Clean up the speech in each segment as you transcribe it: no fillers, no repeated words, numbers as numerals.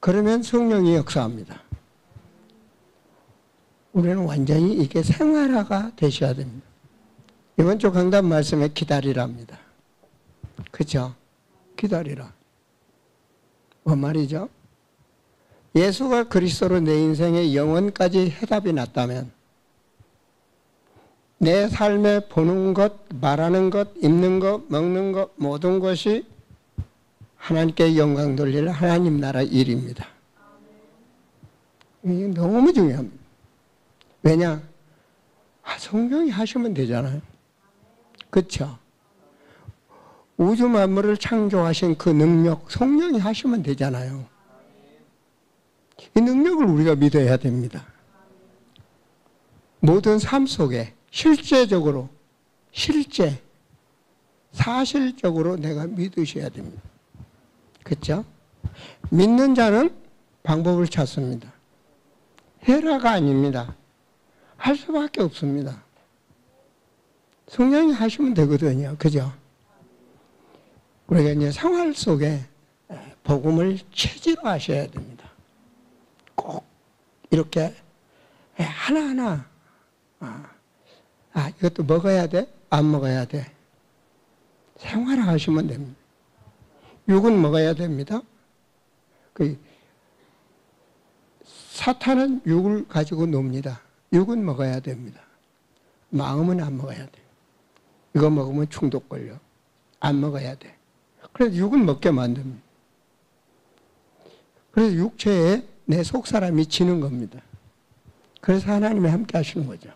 그러면 성령이 역사합니다. 우리는 완전히 이게 생활화가 되셔야 됩니다. 이번 주 강단 말씀에 기다리랍니다. 그렇죠? 기다리라. 뭔 말이죠? 예수가 그리스도로 내 인생의 영원까지 해답이 났다면 내 삶에 보는 것, 말하는 것, 입는 것, 먹는 것 모든 것이 하나님께 영광 돌릴 하나님 나라 일입니다. 이게 너무 중요합니다. 왜냐? 성령이 하시면 되잖아요. 그렇죠? 우주 만물을 창조하신 그 능력 성령이 하시면 되잖아요. 이 능력을 우리가 믿어야 됩니다. 모든 삶 속에 실제적으로 사실적으로 내가 믿으셔야 됩니다. 그렇죠? 믿는 자는 방법을 찾습니다. 해라가 아닙니다. 할 수밖에 없습니다. 성령이 하시면 되거든요. 그죠? 우리가 이제 생활 속에 복음을 체질화하셔야 됩니다. 꼭 이렇게 하나하나 이것도 먹어야 돼? 안 먹어야 돼? 생활화하시면 됩니다. 육은 먹어야 됩니다. 사탄은 육을 가지고 놉니다. 육은 먹어야 됩니다. 마음은 안 먹어야 돼. 이거 먹으면 중독 걸려. 안 먹어야 돼. 그래서 육은 먹게 만듭니다. 그래서 육체에 내 속사람이 지는 겁니다. 그래서 하나님이 함께 하시는 거죠.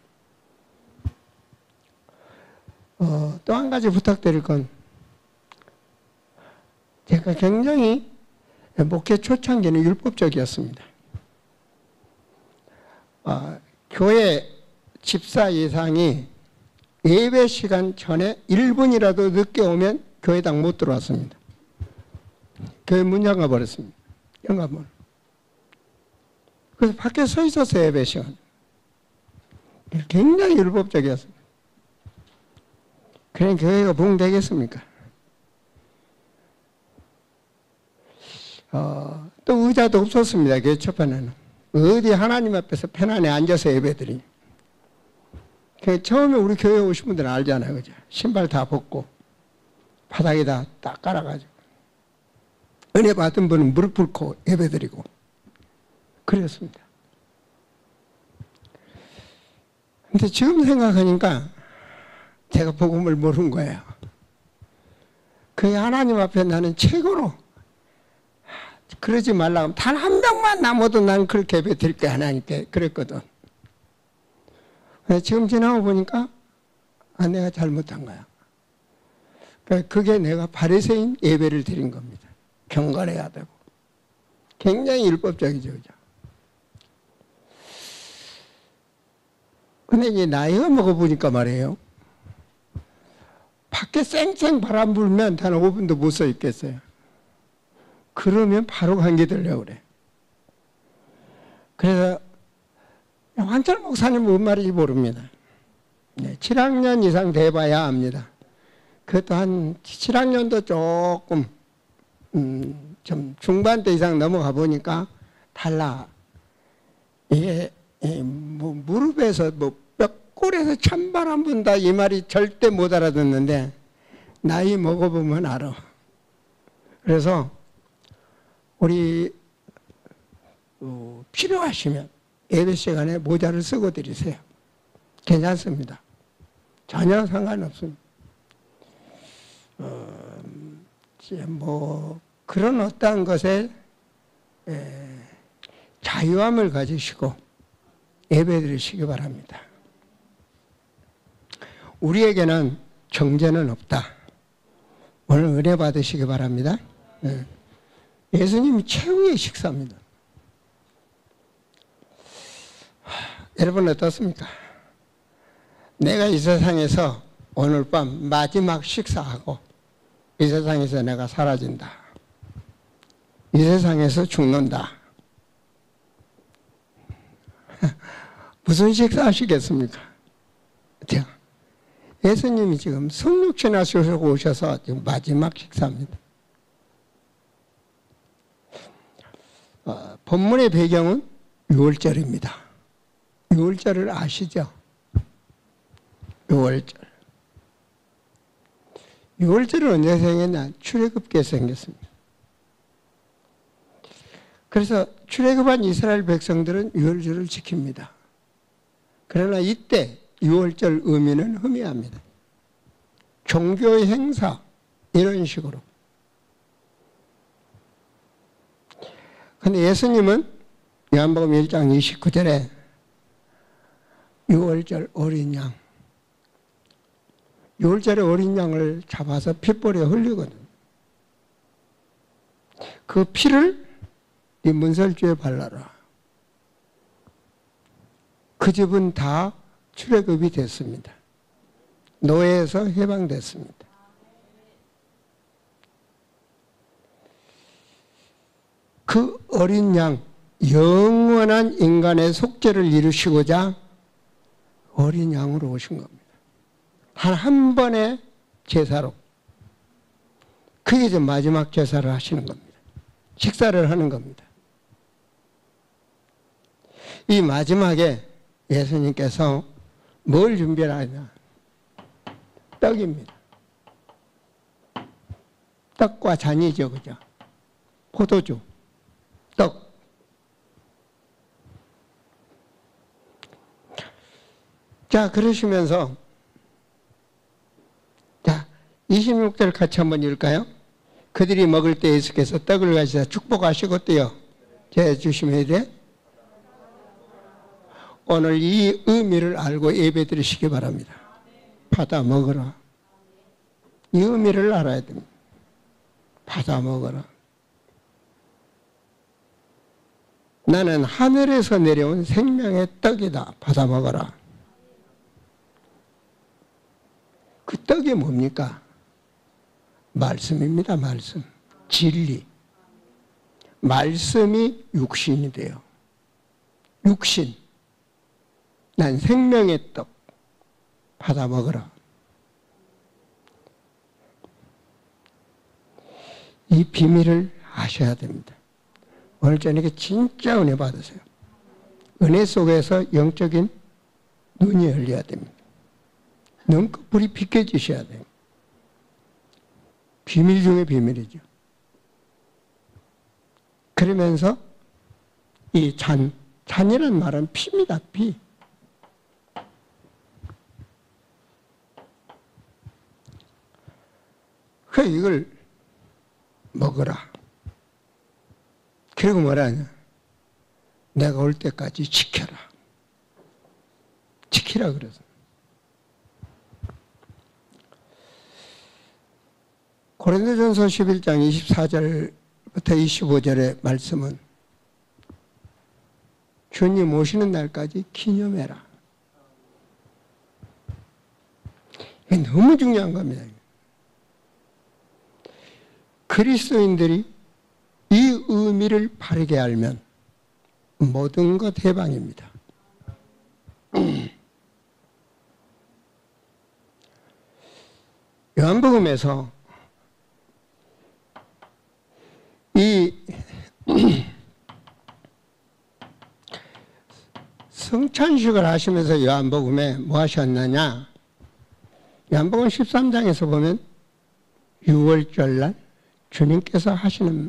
또 한 가지 부탁드릴 건 제가 굉장히 목회 초창기는 율법적이었습니다. 교회 집사 예상이 예배 시간 전에 1분이라도 늦게 오면 교회당 못 들어왔습니다. 교회 문 잠가 버렸습니다. 영감문. 그래서 밖에 서 있었어요, 예배 시간. 굉장히 율법적이었습니다. 그냥 교회가 부흥되겠습니까? 또 의자도 없었습니다. 교회 첫판에는. 어디 하나님 앞에서 편안히 앉아서 예배드리. 처음에 우리 교회 오신 분들은 알잖아요. 그죠? 신발 다 벗고 바닥에다 딱 깔아가지고 은혜 받은 분은 무릎 꿇고 예배드리고 그랬습니다. 근데 지금 생각하니까 제가 복음을 모르는 거예요. 그 하나님 앞에 나는 최고로 그러지 말라고 단 한 명만 남아도 난 그렇게 예배 드릴게 하나님께 그랬거든. 지금 지나고 보니까 내가 잘못한 거야. 그게 내가 바리새인 예배를 드린 겁니다. 경건해야 되고 굉장히 율법적이죠. 그죠? 근데 이제 나이가 먹어보니까 말이에요. 밖에 쌩쌩 바람 불면 단 5분도 못 서 있겠어요. 그러면 바로 감기 들려고 그래. 그래서 황철 목사님 뭔 말인지 모릅니다. 7학년 이상 돼봐야 압니다. 그것도 한 7학년도 조금 좀 중반대 이상 넘어가 보니까 달라. 이게 뭐 무릎에서 뭐 뼈골에서 찬바람 분다 이 말이 절대 못 알아듣는데 나이 먹어보면 알아. 그래서 우리 필요하시면 예배 시간에 모자를 쓰고 드리세요. 괜찮습니다. 전혀 상관없습니다. 뭐 그런 어떠한 것에 자유함을 가지시고 예배 드리시기 바랍니다. 우리에게는 정죄는 없다. 오늘 은혜 받으시기 바랍니다. 예수님이 최후의 식사입니다. 여러분 어떻습니까? 내가 이 세상에서 오늘 밤 마지막 식사하고 이 세상에서 내가 사라진다. 이 세상에서 죽는다. 무슨 식사하시겠습니까? 예수님이 지금 성육신 하시고 오셔서 지금 마지막 식사입니다. 본문의 배경은 유월절입니다. 유월절을 아시죠? 유월절. 유월절은 언제 생겼나? 출애굽기에 생겼습니다. 그래서 출애굽한 이스라엘 백성들은 유월절을 지킵니다. 그러나 이때 유월절 의미는 희미합니다. 종교의 행사 이런 식으로. 그런데 예수님은 요한복음 1장 29절에 유월절 어린 양, 유월절에 어린 양을 잡아서 핏불에 흘리거든요. 그 피를 이 문설주에 발라라. 그 집은 다 출애굽이 됐습니다. 노예에서 해방됐습니다. 그 어린 양, 영원한 인간의 속죄를 이루시고자 어린 양으로 오신 겁니다. 한 번의 제사로. 그게 이제 마지막 제사를 하시는 겁니다. 식사를 하는 겁니다. 이 마지막에 예수님께서 뭘 준비하냐? 떡입니다. 떡과 잔이죠, 그죠? 포도주, 떡. 자, 그러시면서, 자, 26절 같이 한번 읽을까요? 그들이 먹을 때 예수께서 떡을 가지사 축복하시고 또요, 제 주시면 돼. 오늘 이 의미를 알고 예배 드리시기 바랍니다. 받아 먹어라. 이 의미를 알아야 됩니다. 받아 먹어라. 나는 하늘에서 내려온 생명의 떡이다. 받아 먹어라. 그 떡이 뭡니까? 말씀입니다. 말씀. 진리. 말씀이 육신이 돼요. 육신. 난 생명의 떡 받아 먹어라. 이 비밀을 아셔야 됩니다. 오늘 저녁에 진짜 은혜 받으세요. 은혜 속에서 영적인 눈이 열려야 됩니다. 눈꺼풀이 비켜지셔야 돼요. 비밀 중에 비밀이죠. 그러면서 이 잔이라는 말은 피입니다. 피. 그래 이걸 먹어라. 그리고 뭐라 하냐? 내가 올 때까지 지켜라. 지키라 그래서. 고린도전서 11장 24절부터 25절의 말씀은 주님 오시는 날까지 기념해라. 이게 너무 중요한 겁니다. 그리스도인들이 이 의미를 바르게 알면 모든 것 해방입니다. 요한복음에서 이 성찬식을 하시면서 요한복음에 뭐 하셨느냐? 요한복음 13장에서 보면 6월절날 주님께서 하시는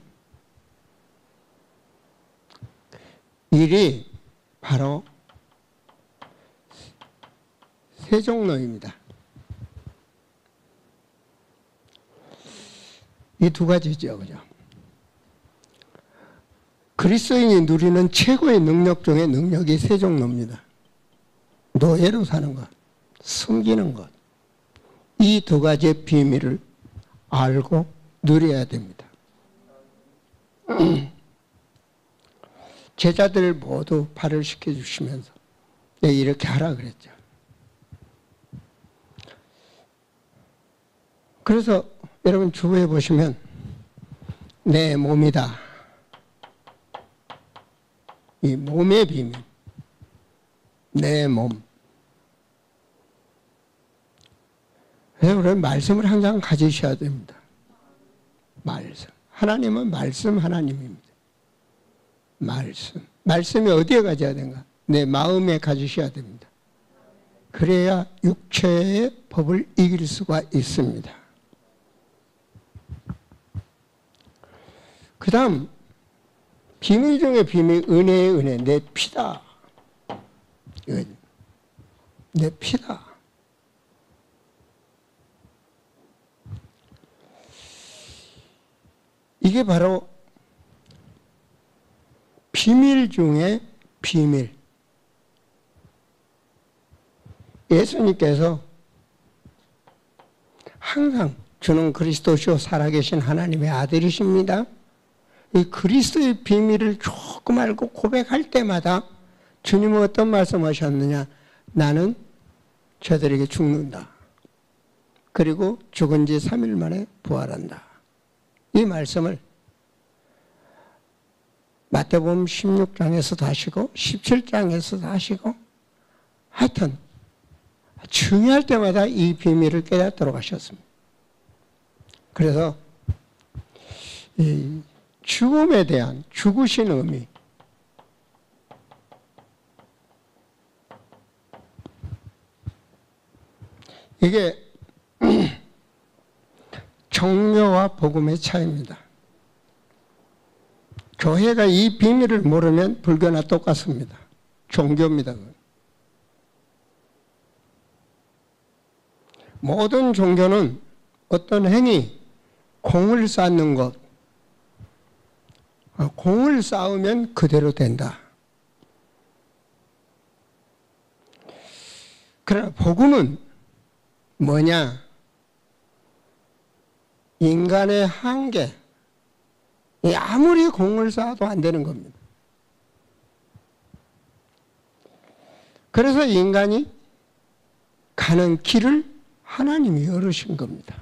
일이 바로 세종로입니다. 이 두 가지죠, 그죠? 그리스도인이 누리는 최고의 능력 중에 능력이 세종로입니다. 노예로 사는 것, 숨기는 것. 이 두 가지의 비밀을 알고 누려야 됩니다. 제자들 모두 발을 시켜주시면서 이렇게 하라 그랬죠. 그래서 여러분 주부에 보시면 내 몸이다. 이 몸의 비밀. 내 몸. 그래서 우리는 말씀을 항상 가지셔야 됩니다. 말씀. 하나님은 말씀 하나님입니다. 말씀. 말씀이 어디에 가져야 되는가? 내 마음에 가지셔야 됩니다. 그래야 육체의 법을 이길 수가 있습니다. 그 다음 비밀 중에 비밀, 은혜의 은혜. 내 피다. 내 피다. 이게 바로 비밀 중에 비밀. 예수님께서 항상 주는 그리스도시요 살아계신 하나님의 아들이십니다. 이 그리스도의 비밀을 조금 알고 고백할 때마다 주님은 어떤 말씀하셨느냐? 나는 저들에게 죽는다. 그리고 죽은 지 3일 만에 부활한다. 이 말씀을 마태복음 16장에서도 하시고 17장에서도 하시고 하여튼 중요할 때마다 이 비밀을 깨닫도록 하셨습니다. 그래서 이 죽음에 대한 죽으신 의미, 이게 종교와 복음의 차이입니다. 교회가 이 비밀을 모르면 불교나 똑같습니다. 종교입니다. 모든 종교는 어떤 행위, 공을 쌓는 것, 공을 쌓으면 그대로 된다. 그러나 복음은 뭐냐? 인간의 한계, 아무리 공을 쌓아도 안 되는 겁니다. 그래서 인간이 가는 길을 하나님이 열으신 겁니다.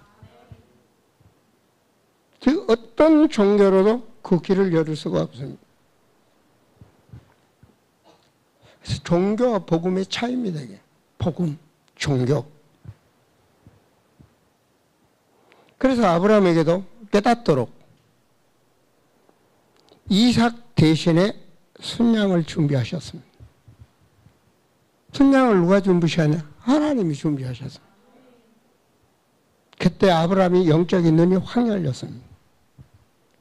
즉 어떤 종교로도 그 길을 열을 수가 없습니다. 그래서 종교와 복음의 차이입니다. 이게. 복음, 종교. 그래서 아브라함에게도 깨닫도록 이삭 대신에 순양을 준비하셨습니다. 순양을 누가 준비하셨냐? 하나님이 준비하셨습니다. 그때 아브라함이 영적인 눈이 확 열렸습니다.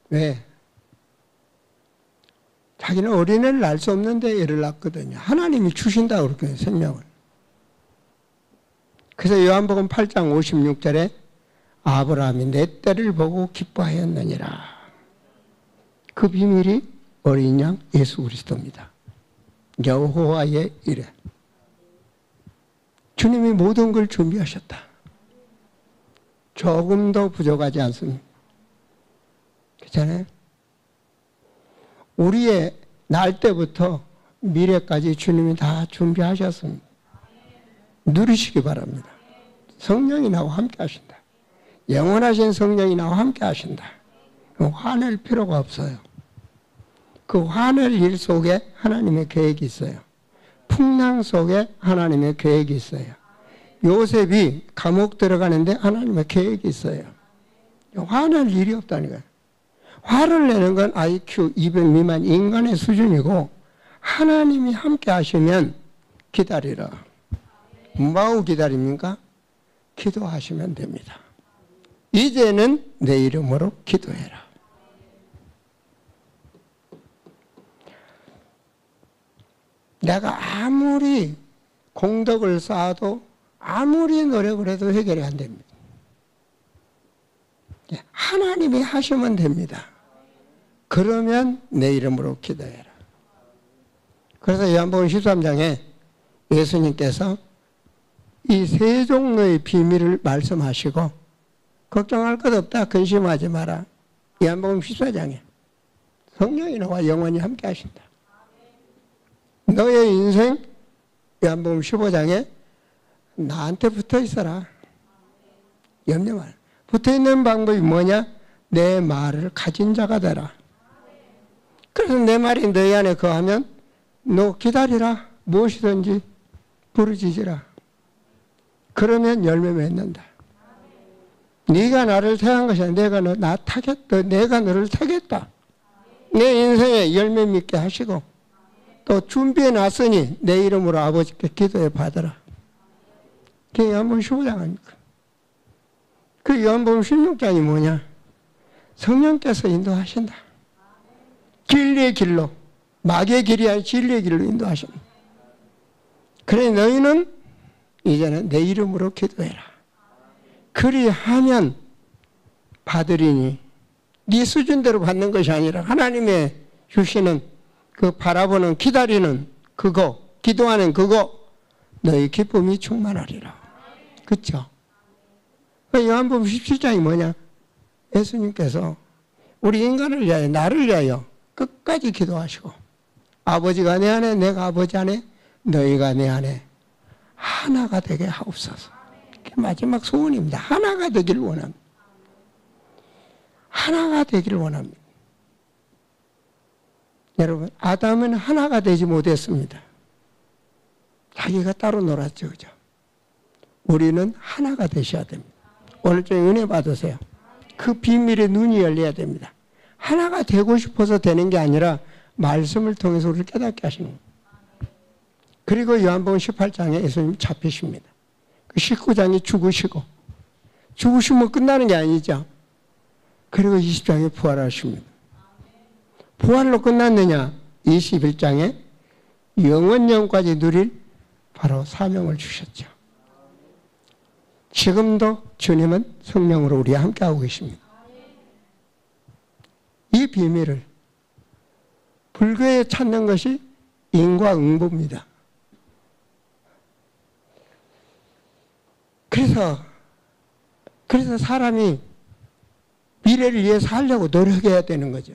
왜? 자기는 어린애를 낳을 수 없는데 애를 낳거든요. 하나님이 주신다고 그렇게 생명을. 그래서 요한복음 8장 56절에 아브라함이 내 때를 보고 기뻐하였느니라. 그 비밀이 어린 양 예수 그리스도입니다. 여호와의 이래. 주님이 모든 걸 준비하셨다. 조금도 부족하지 않습니다. 그렇잖아요? 우리의 날 때부터 미래까지 주님이 다 준비하셨습니다. 누리시기 바랍니다. 성령이 나와 함께 하신다. 영원하신 성령이 나와 함께 하신다. 화낼 필요가 없어요. 그 화낼 일 속에 하나님의 계획이 있어요. 풍랑 속에 하나님의 계획이 있어요. 요셉이 감옥 들어가는데 하나님의 계획이 있어요. 화낼 일이 없다니까요. 화를 내는 건 IQ 200 미만 인간의 수준이고 하나님이 함께 하시면 기다리라. 뭐하고 기다립니까? 기도하시면 됩니다. 이제는 내 이름으로 기도해라. 내가 아무리 공덕을 쌓아도 아무리 노력을 해도 해결이 안 됩니다. 하나님이 하시면 됩니다. 그러면 내 이름으로 기도해라. 그래서 요한복음 13장에 예수님께서 이 세 종류의 비밀을 말씀하시고 걱정할 것 없다. 근심하지 마라. 요한복음 14장에 성령이 나와 영원히 함께 하신다. 너의 인생 요한복음 15장에 나한테 붙어 있어라. 염려 마라. 붙어 있는 방법이 뭐냐? 내 말을 가진 자가 되라. 그래서 내 말이 너희 안에 거하면 너 기다리라. 무엇이든지 부르짖으라. 그러면 열매 맺는다. 네가 나를 택한 것이 아니라 내가 너를 택했다. 내 인생에 열매 맺게 하시고 또 준비해 놨으니 내 이름으로 아버지께 기도해 받으라. 그게 요한복음 15장 아닙니까? 그 요한복음 16장이 뭐냐? 성령께서 인도하신다. 진리의 길로, 마귀의 길이 아니라 진리의 길로 인도하신다. 그래 너희는 이제는 내 이름으로 기도해라. 그리하면 받으리니 네 수준대로 받는 것이 아니라 하나님의 주시는 그 바라보는 기다리는 그거, 기도하는 그거 너희 기쁨이 충만하리라. 그렇죠? 요한복음 17장이 뭐냐? 예수님께서 우리 인간을 위하여 나를 위하여 끝까지 기도하시고 아버지가 내 안에 내가 아버지 안에 너희가 내 안에 하나가 되게 하옵소서. 그게 마지막 소원입니다. 하나가 되기를 원합니다. 하나가 되기를 원합니다. 여러분, 아담은 하나가 되지 못했습니다. 자기가 따로 놀았죠. 그죠? 우리는 하나가 되셔야 됩니다. 오늘 좀 은혜 받으세요. 그 비밀의 눈이 열려야 됩니다. 하나가 되고 싶어서 되는 게 아니라 말씀을 통해서 우리를 깨닫게 하시는 거예요. 그리고 요한복음 18장에 예수님이 잡히십니다. 그 19장에 죽으시면 끝나는 게 아니죠. 그리고 20장에 부활하십니다. 부활로 끝났느냐? 21장에 영원령까지 누릴 바로 사명을 주셨죠. 지금도 주님은 성령으로 우리와 함께하고 계십니다. 이 비밀을 불교에 찾는 것이 인과응보입니다. 그래서 사람이 미래를 위해서 하려고 노력해야 되는 거죠.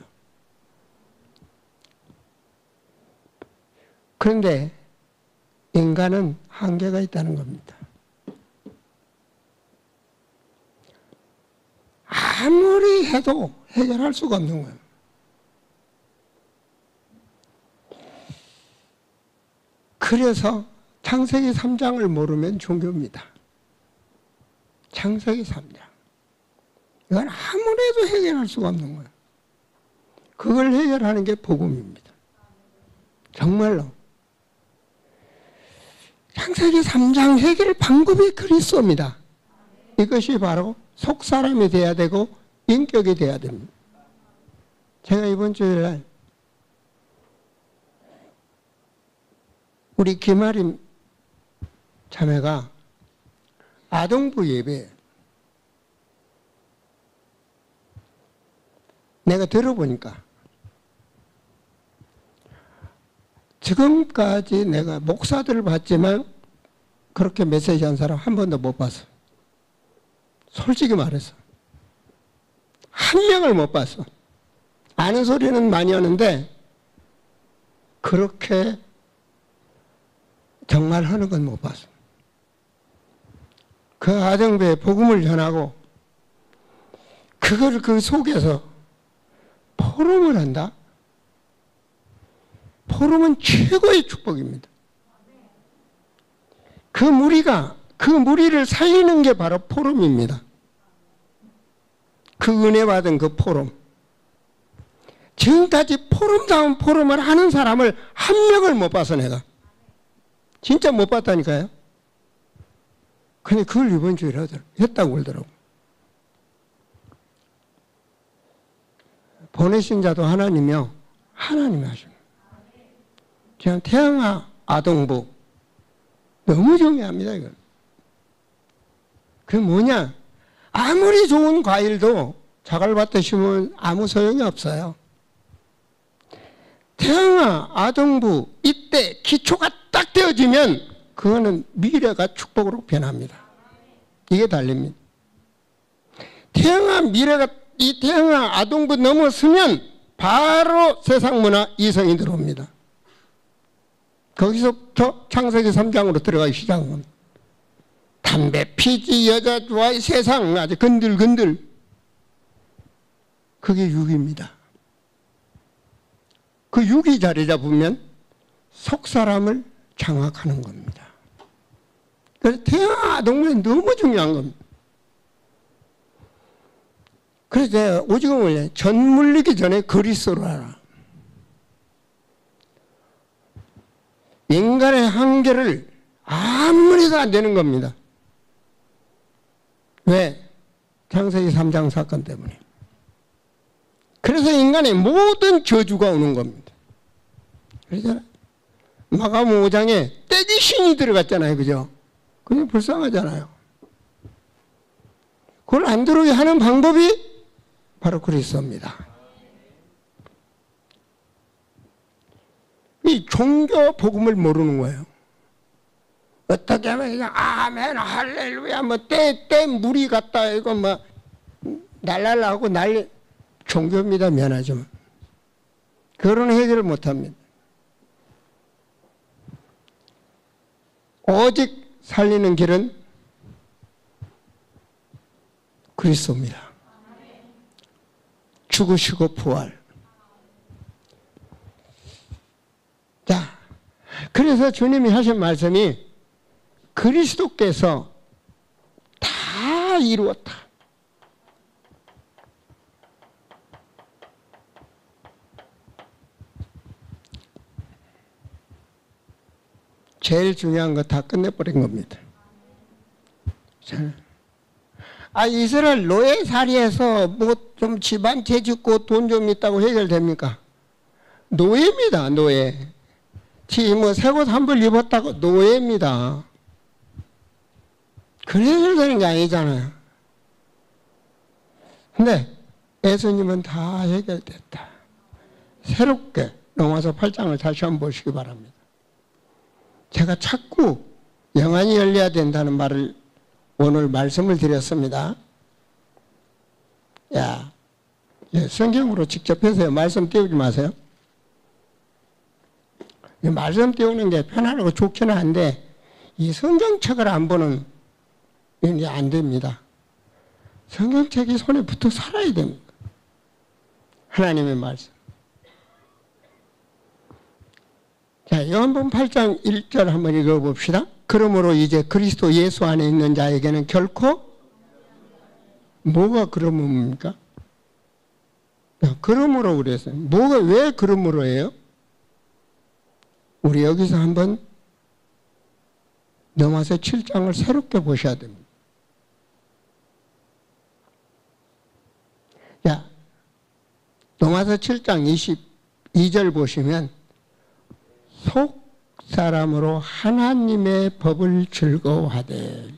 그런데 인간은 한계가 있다는 겁니다. 아무리 해도 해결할 수가 없는 거예요. 그래서 창세기 3장을 모르면 종교입니다. 창세기 3장. 이건 아무래도 해결할 수가 없는 거예요. 그걸 해결하는 게 복음입니다. 정말로. 창세기 3장 해결 방법이 그리스도입니다. 이것이 바로 속사람이 돼야 되고 인격이 돼야 됩니다. 제가 이번 주일날 우리 김아림 자매가 아동부 예배 내가 들어보니까 지금까지 내가 목사들을 봤지만 그렇게 메시지 한 사람 한 번도 못 봤어. 솔직히 말해서 한 명을 못 봤어. 아는 소리는 많이 하는데 그렇게 정말 하는 건 못 봤어. 그 아동부에 복음을 전하고 그걸 그 속에서 포럼을 한다? 포럼은 최고의 축복입니다. 그 무리를 살리는 게 바로 포럼입니다. 그 은혜 받은 그 포럼. 지금까지 포럼다운 포럼을 하는 사람을 한 명을 못 봐서 내가. 진짜 못 봤다니까요. 근데 그걸 이번 주에 했다고 그러더라고. 보내신 자도 하나님이요. 하나님이 하시는 거예요. 저는 태양아 아동부 너무 중요합니다. 이건. 그게 뭐냐? 아무리 좋은 과일도 자갈밭에 심으면 아무 소용이 없어요. 태양아 아동부 이때 기초가 딱 되어지면 그거는 미래가 축복으로 변합니다. 이게 달립니다. 태양아 미래가 이 태양아 아동부 넘어서면 바로 세상 문화 이성이 들어옵니다. 거기서부터 창세기 3장으로 들어가기 시작한 겁니다. 담배, 피지, 여자 좋아해, 세상 아주 건들건들. 그게 육입니다. 그 육이 자리 잡으면 속사람을 장악하는 겁니다. 그래서 태양아 아동부는 너무 중요한 겁니다. 그래서 제가 오직음을 전 물리기 전에 그리스도로 알아. 인간의 한계를 아무리 해도 안 되는 겁니다. 왜? 창세기 3장 사건 때문에. 그래서 인간의 모든 저주가 오는 겁니다. 그러잖아요. 마가복음 5장에 떼지 신이 들어갔잖아요. 그죠? 그냥 불쌍하잖아요. 그걸 안 들어오게 하는 방법이 바로 그리스도입니다. 이 종교 복음을 모르는 거예요. 어떻게 하면 그냥 아멘 할렐루야 뭐 때 무리 같다 이거 뭐 날랄라하고 난리 종교입니다. 미안하지만 그런 해결을 못합니다. 오직 살리는 길은 그리스도입니다. 죽으시고 부활. 자, 그래서 주님이 하신 말씀이 그리스도께서 다 이루었다. 제일 중요한 거 다 끝내버린 겁니다. 이스라엘 노예살이에서 뭐 좀 집안 재짓고 돈 좀 있다고 해결됩니까? 노예입니다. 노예. 뭐 새 옷 한 벌 입었다고 노예입니다. 그래 해결되는 게 아니잖아요. 근데 예수님은 다 해결됐다. 새롭게 로마서 8장을 다시 한번 보시기 바랍니다. 제가 자꾸 영안이 열려야 된다는 말을 오늘 말씀을 드렸습니다. 성경으로 직접 해서요. 말씀 띄우지 마세요. 말씀 띄우는 게 편안하고 좋기는 한데 이 성경책을 안 보는 이게 안 됩니다. 성경책이 손에 붙어 살아야 됩니다. 하나님의 말씀. 자, 요한복음 8장 1절 한번 읽어봅시다. 그러므로 이제 그리스도 예수 안에 있는 자에게는 결코 뭐가 그러므입니까? 그러므로 그랬어요. 뭐가 왜 그러므로예요? 우리 여기서 한번 로마서 7장을 새롭게 보셔야 됩니다. 자, 로마서 7장 22절 보시면 속 사람으로 하나님의 법을 즐거워하되.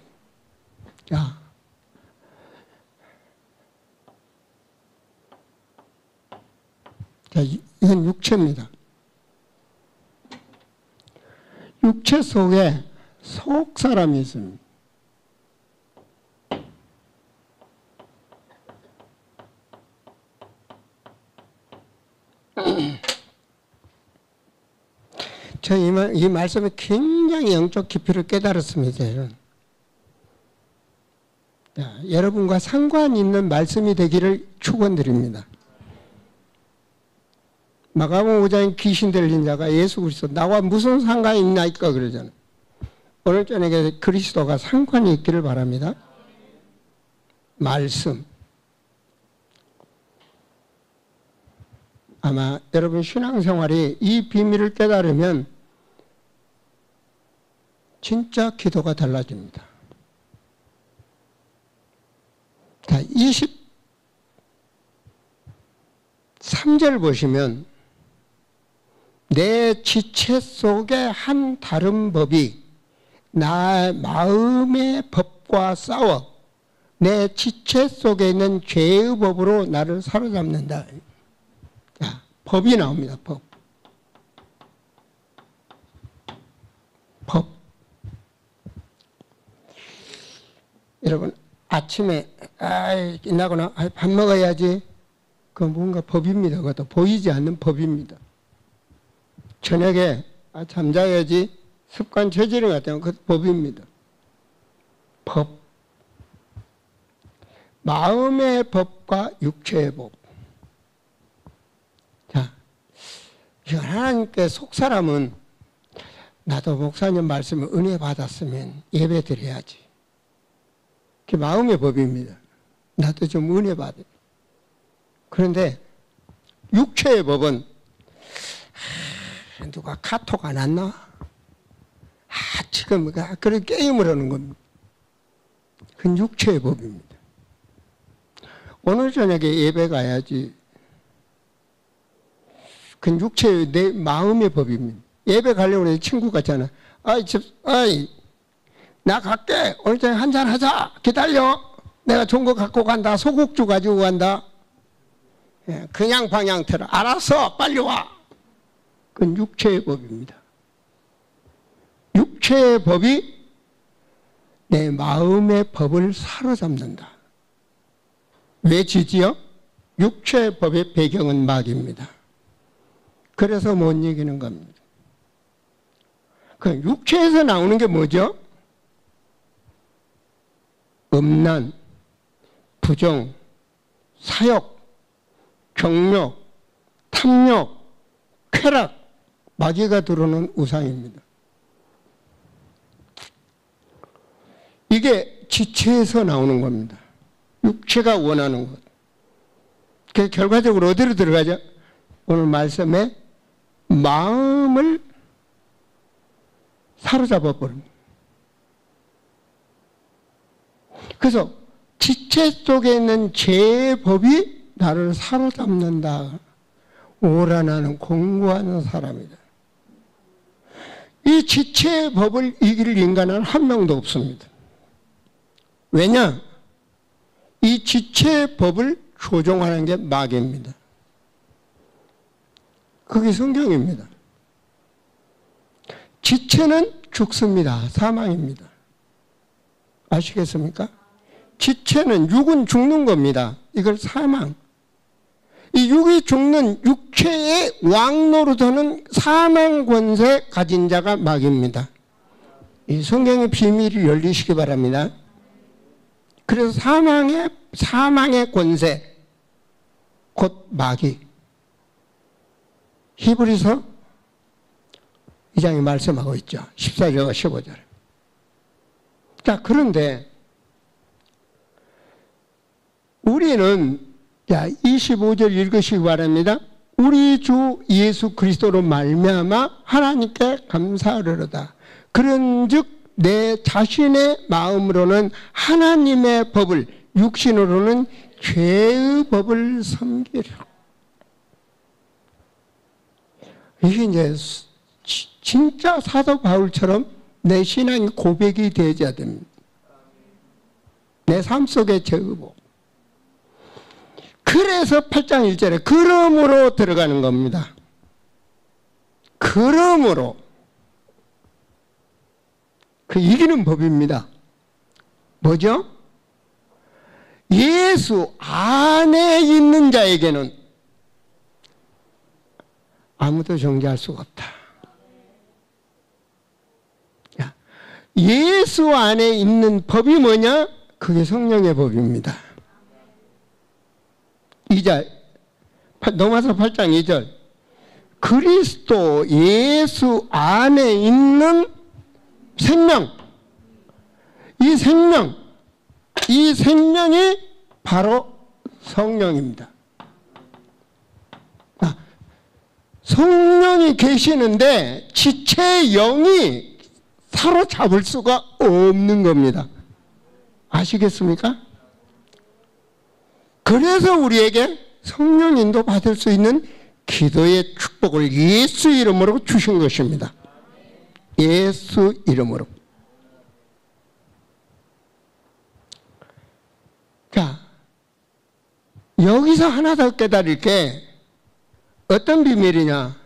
자, 이건 육체입니다. 육체 속에 속 사람이 있습니다. 저 이 말씀에 굉장히 영적 깊이를 깨달았습니다. 여러분과 상관 있는 말씀이 되기를 축원드립니다. 마가복음 5장에 귀신 들린 자가 예수 그리스도 나와 무슨 상관이 있나이까 그러잖아요. 오늘 저녁에 그리스도가 상관이 있기를 바랍니다. 말씀. 아마 여러분 신앙생활이 이 비밀을 깨달으면 진짜 기도가 달라집니다. 자, 23절 보시면 내 지체 속에 한 다른 법이 나 마음의 법과 싸워 내 지체 속에 있는 죄의 법으로 나를 사로잡는다. 자, 법이 나옵니다. 법. 여러분 아침에 끝나거나 밥 먹어야지. 그건 뭔가 법입니다. 그것도 보이지 않는 법입니다. 저녁에 잠자야지. 습관 체질이 같으면 그것도 법입니다. 법. 마음의 법과 육체의 법. 자, 하나님께 속 사람은 나도 목사님 말씀을 은혜 받았으면 예배 드려야지. 그게 마음의 법입니다. 나도 좀 은혜 받아요. 그런데 육체의 법은 누가 카톡 안 왔나? 지금 그런 게임을 하는 겁니다. 그건 육체의 법입니다. 오늘 저녁에 예배 가야지. 그건 육체의 내 마음의 법입니다. 예배 가려고 해 친구 같잖아. 나 갈게. 오늘 저녁에 한잔 하자. 기다려. 내가 좋은 거 갖고 간다. 소국주 가지고 간다. 그냥 방향 틀어. 알았어. 빨리 와. 그건 육체의 법입니다. 육체의 법이 내 마음의 법을 사로잡는다. 왜 지지요? 육체의 법의 배경은 마귀입니다. 그래서 못 이기는 겁니다. 그 육체에서 나오는 게 뭐죠? 음란, 부정, 사욕, 경욕, 탐욕, 쾌락, 마귀가 들어오는 우상입니다. 이게 지체에서 나오는 겁니다. 육체가 원하는 것. 그 결과적으로 어디로 들어가죠? 오늘 말씀에 마음을 사로잡아 버립니다. 그래서 지체 속에 있는 죄의 법이 나를 사로잡는다. 오라나는 공부하는 사람이다. 이 지체의 법을 이길 인간은 한 명도 없습니다. 왜냐? 이 지체의 법을 조종하는 게 마귀입니다. 그게 성경입니다. 지체는 죽습니다. 사망입니다. 아시겠습니까? 지체는 육은 죽는 겁니다. 이걸 사망. 이 육이 죽는 육체의 왕노릇하는 사망 권세 가진 자가 마귀입니다. 이 성경의 비밀이 열리시기 바랍니다. 그래서 사망의 권세, 곧 마귀. 히브리서 2장에 말씀하고 있죠. 14절과 15절. 자, 그런데 우리는 25절 읽으시기 바랍니다. 우리 주 예수 그리스도로 말미암아 하나님께 감사하리로다. 그런즉 내 자신의 마음으로는 하나님의 법을, 육신으로는 죄의 법을 섬기리라. 이게 이제 진짜 사도 바울처럼 내 신앙이 고백이 되어야 됩니다. 내 삶 속의 죄의 법. 그래서 8장 1절에 그러므로 들어가는 겁니다. 그러므로. 그 이기는 법입니다. 뭐죠? 예수 안에 있는 자에게는 아무도 정죄할 수가 없다. 예수 안에 있는 법이 뭐냐? 그게 성령의 법입니다. 2절, 넘어서 8장 2절. 그리스도 예수 안에 있는 생명. 이 생명이 바로 성령입니다. 성령이 계시는데 지체의 영이 사로잡을 수가 없는 겁니다. 아시겠습니까? 그래서 우리에게 성령 인도 받을 수 있는 기도의 축복을 예수 이름으로 주신 것입니다. 예수 이름으로. 자, 여기서 하나 더 깨달을 게 어떤 비밀이냐?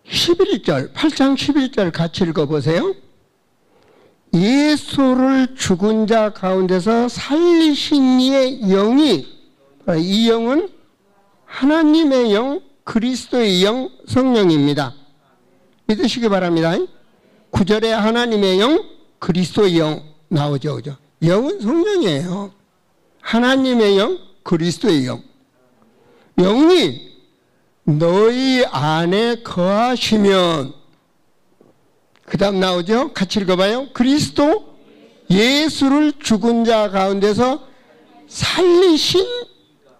11절, 8장 11절 같이 읽어보세요. 예수를 죽은 자 가운데서 살리신 이의 영이, 이 영은 하나님의 영, 그리스도의 영, 성령입니다. 믿으시기 바랍니다. 9절에 하나님의 영, 그리스도의 영 나오죠. 그죠? 영은 성령이에요. 하나님의 영, 그리스도의 영. 영이 너희 안에 거하시면, 그 다음 나오죠? 같이 읽어봐요. 그리스도 예수를 죽은 자 가운데서 살리신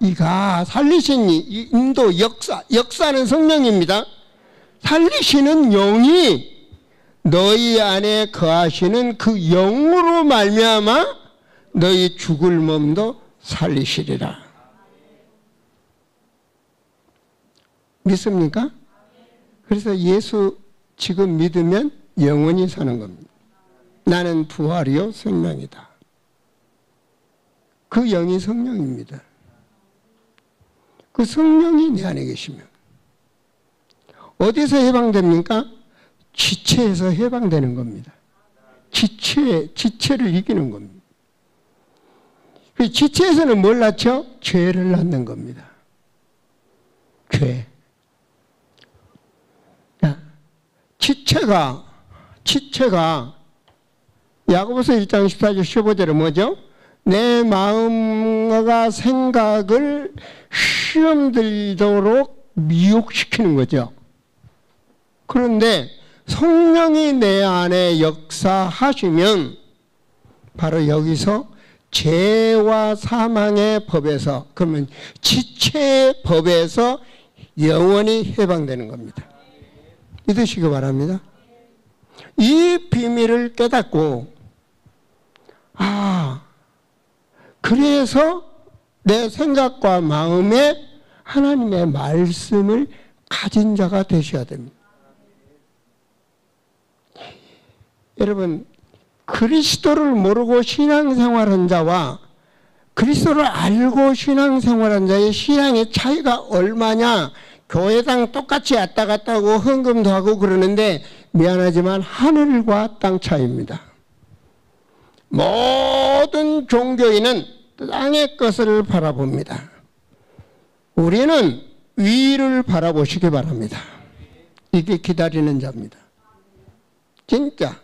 이가, 살리신 이 인도 역사는 성령입니다. 살리시는 영이 너희 안에 거하시는 그 영으로 말미암아 너희 죽을 몸도 살리시리라. 믿습니까? 그래서 예수 지금 믿으면 영원히 사는 겁니다. 나는 부활이요 생명이다. 그 영이 성령입니다. 그 성령이 내 안에 계시면 어디서 해방됩니까? 지체에서 해방되는 겁니다. 지체를 이기는 겁니다. 그 지체에서는 뭘 낳죠? 죄를 낳는 겁니다. 죄. 지체가 야고보서 1장 14절 15절에 뭐죠? 내 마음과 생각을 시험 들도록 미혹시키는 거죠. 그런데 성령이 내 안에 역사하시면 바로 여기서 죄와 사망의 법에서, 그러면 지체의 법에서 영원히 해방되는 겁니다. 믿으시기 바랍니다. 이 비밀을 깨닫고, 그래서 내 생각과 마음에 하나님의 말씀을 가진 자가 되셔야 됩니다. 여러분, 그리스도를 모르고 신앙생활한 자와 그리스도를 알고 신앙생활한 자의 신앙의 차이가 얼마냐? 교회당 똑같이 왔다 갔다 하고 헌금도 하고 그러는데 미안하지만 하늘과 땅 차이입니다. 모든 종교인은 땅의 것을 바라봅니다. 우리는 위를 바라보시기 바랍니다. 이게 기다리는 자입니다. 진짜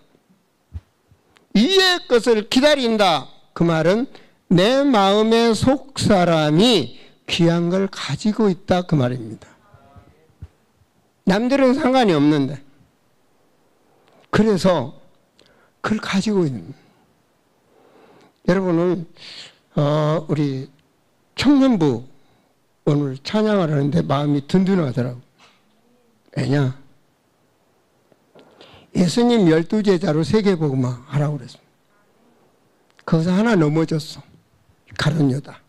위의 것을 기다린다. 그 말은 내 마음의 속사람이 귀한 걸 가지고 있다. 그 말입니다. 남들은 상관이 없는데 그래서 그걸 가지고 있는 거예요. 여러분은 우리 청년부 오늘 찬양을 하는데 마음이 든든하더라고요. 왜냐? 예수님 12제자로 세계복음화 하라고 그랬습니다. 거기서 하나 넘어졌어. 가룟유다.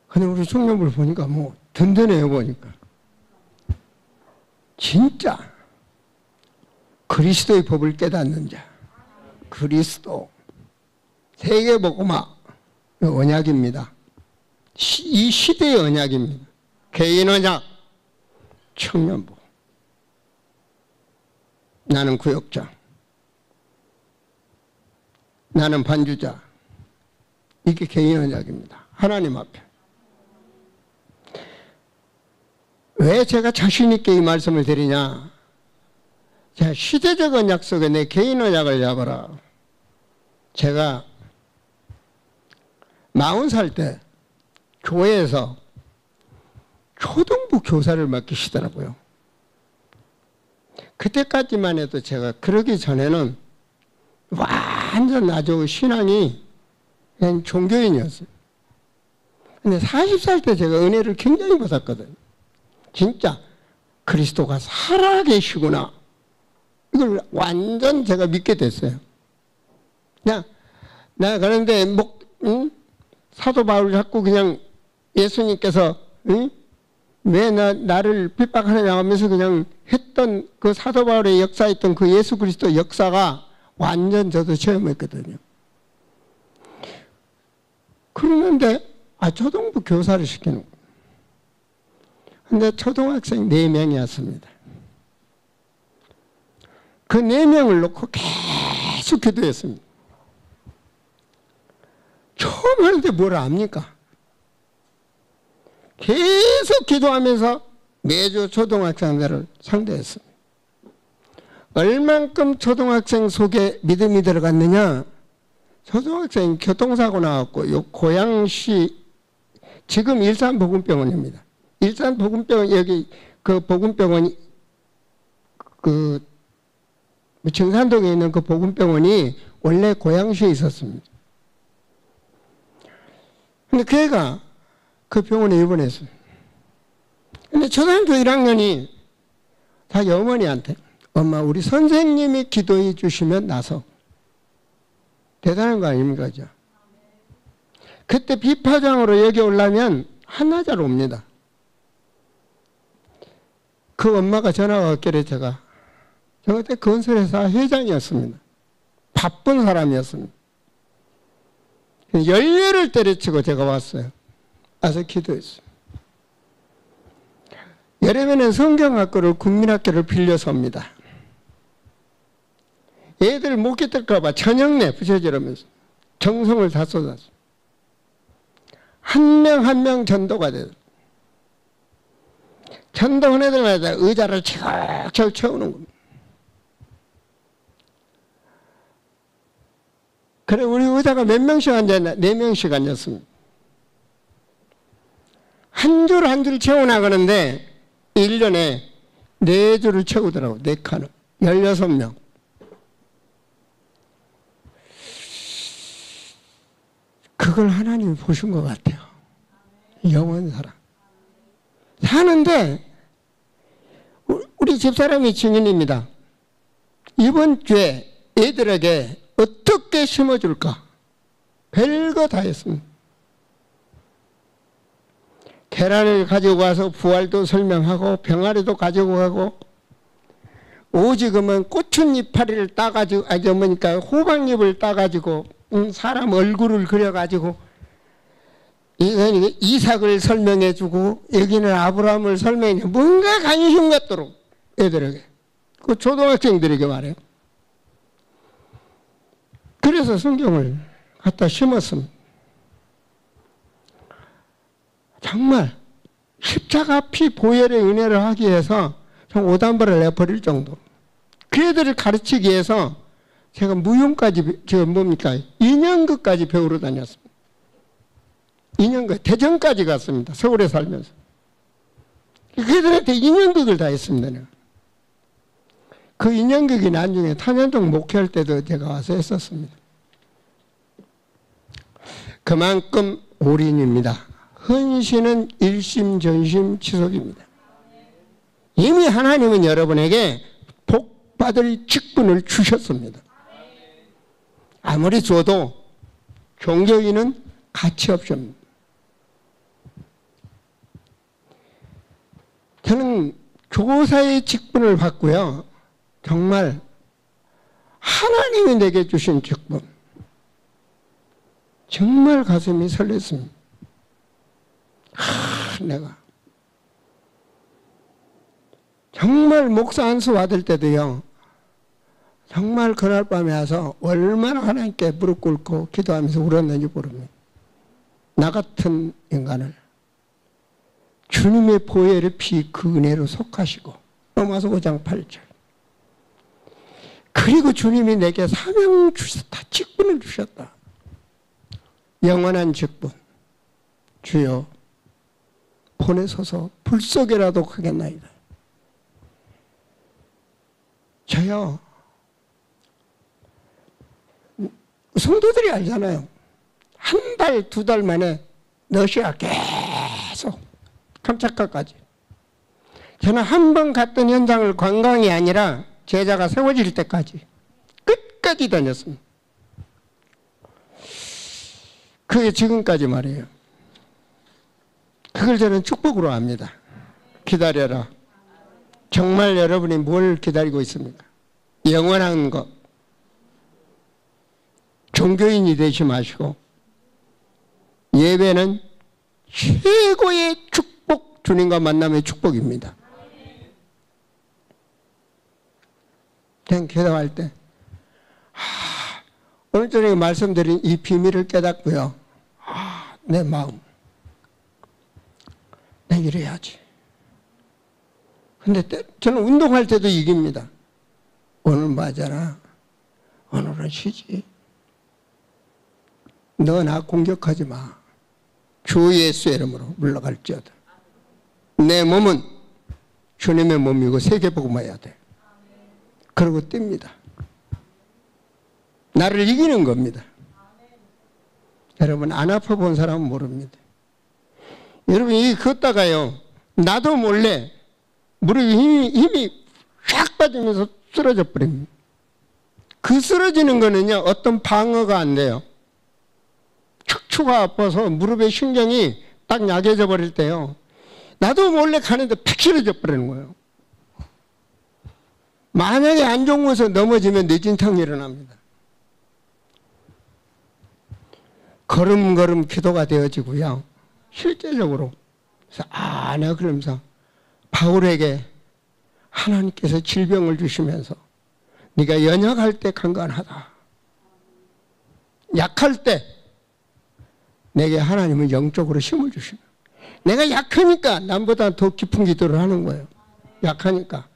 근데 우리 청년부를 보니까 뭐 든든해요. 보니까 진짜 그리스도의 법을 깨닫는 자, 그리스도 세계복음화 언약입니다. 이 시대의 언약입니다. 개인 언약, 청년부. 나는 구역자, 나는 반주자. 이게 개인 언약입니다. 하나님 앞에. 왜 제가 자신 있게 이 말씀을 드리냐? 자, 시대적 언약 속에 내 개인 언약을 잡아라. 제가 40살 때 교회에서 초등부 교사를 맡기시더라고요. 그때까지만 해도 제가 그러기 전에는 완전 아주 신앙이 그냥 종교인이었어요. 근데 40살 때 제가 은혜를 굉장히 받았거든요. 진짜 그리스도가 살아계시구나. 이걸 완전 제가 믿게 됐어요. 나 그런데 사도 바울 자꾸 그냥 예수님께서 왜 나를 핍박하느냐 하면서 그냥 했던 그 사도 바울의 역사했던 그 예수 그리스도 역사가 완전 저도 체험했거든요. 그러는데 초등부 교사를 시키는 거예요. 근데 초등학생 4명이었습니다. 그 4명을 놓고 계속 기도했습니다. 처음 하는데 뭘 압니까? 계속 기도하면서 매주 초등학생들을 상대했습니다. 얼만큼 초등학생 속에 믿음이 들어갔느냐? 초등학생 교통사고 나왔고 요 고양시 지금 일산보건병원입니다. 일산보건병원 여기 그 보건병원이 그 정산동에 있는 그 보건병원이 원래 고양시에 있었습니다. 근데 그 애가 그 병원에 입원했어요. 근데 초등학교 1학년이 자기 어머니한테 엄마 우리 선생님이 기도해 주시면 나서. 대단한 거 아닙니까? 그때 비파장으로 여기 오려면 한나절 옵니다. 그 엄마가 전화가 왔길래 제가 그때 건설회사 회장이었습니다. 바쁜 사람이었습니다. 열렬을 때려치고 제가 왔어요. 와서 기도했어요. 여름에는 성경학교를 국민학교를 빌려서 옵니다. 애들 못 깃들까 봐 저녁내 부셔지면서 정성을 다 쏟았어요. 한 명 한 명 전도가 돼요. 전도한 애들마다 의자를 차곡차곡 채우는 겁니다. 그래 우리 의자가 몇 명씩 앉았나? 4명씩 앉았습니다. 한 줄 한 줄 채워나가는데 1년에 4줄을 채우더라고. 4칸을. 16명. 그걸 하나님이 보신 것 같아요. 영원 사랑. 사는데 우리 집사람이 증인입니다. 이번 주에 애들에게 어떻게 심어줄까? 별거 다 했습니다. 계란을 가지고 와서 부활도 설명하고 병아리도 가지고 가고 오지금은 고추잎파리를 따가지고 그러니까 호박잎을 따가지고 사람 얼굴을 그려가지고 이삭을 설명해주고 여기는 아브라함을 설명해 뭔가 관심 갖도록 애들에게 그 초등학생들에게 말해요. 그래서 성경을 갖다 심었습니다. 정말 십자가 피 보혈의 은혜를 하기 위해서 오단발을 내버릴 정도. 그 애들을 가르치기 위해서 제가 무용까지 2년급까지 배우러 다녔습니다. 2년급 대전까지 갔습니다. 서울에 살면서. 그 애들한테 2년급을 다 했습니다. 내가. 그 2년급이 나중에 탄현동 목회할 때도 제가 와서 했었습니다. 그만큼 올인입니다. 헌신은 일심전심 지속입니다. 이미 하나님은 여러분에게 복받을 직분을 주셨습니다. 아무리 줘도 종교인은 가치 없습니다. 저는 교사의 직분을 받고요. 정말 하나님이 내게 주신 직분. 정말 가슴이 설렜습니다. 내가 정말 목사 안수 받을 때도요. 정말 그날 밤에 와서 얼마나 하나님께 무릎 꿇고 기도하면서 울었는지 모릅니다. 나 같은 인간을 주님의 보혈의 피 그 은혜로 속하시고 로마서 5장 8절. 그리고 주님이 내게 사명 주셨다. 직분을 주셨다. 영원한 직분. 주여 보내소서 불속이라도 가겠나이다. 저요. 성도들이 알잖아요. 한 달, 2달 만에 러시아 계속 캄차카까지. 저는 한 번 갔던 현장을 관광이 아니라 제자가 세워질 때까지 끝까지 다녔습니다. 그게 지금까지 말이에요. 그걸 저는 축복으로 압니다. 기다려라. 정말 여러분이 뭘 기다리고 있습니까? 영원한 것. 종교인이 되지 마시고 예배는 최고의 축복, 주님과 만남의 축복입니다. 그냥 기도할 때 오늘 저녁에 말씀드린 이 비밀을 깨닫고요. 내 마음. 내가 이래야지. 근데 저는 운동할 때도 이깁니다. 오늘 맞아라. 오늘은 쉬지. 너 나 공격하지 마. 주 예수의 이름으로 물러갈지어다. 내 몸은 주님의 몸이고 세계복음해야 돼. 그러고 뜁니다. 나를 이기는 겁니다. 여러분 안 아파본 사람은 모릅니다. 여러분 이 걷다가요 나도 몰래 무릎에 힘이 쫙 빠지면서 쓰러져 버립니다. 그 쓰러지는 거는요 어떤 방어가 안 돼요. 척추가 아파서 무릎의 신경이 딱 약해져 버릴 때요 나도 몰래 가는데 팍 쓰러져 버리는 거예요. 만약에 안 좋은 곳에서 넘어지면 뇌진탕이 일어납니다. 걸음걸음 기도가 되어지고요. 실제적으로 그래서 내가 그러면서 바울에게 하나님께서 질병을 주시면서 네가 연약할 때 강건하다. 약할 때 내게 하나님은 영적으로 힘을 주시는 내가 약하니까 남보다 더 깊은 기도를 하는 거예요. 약하니까.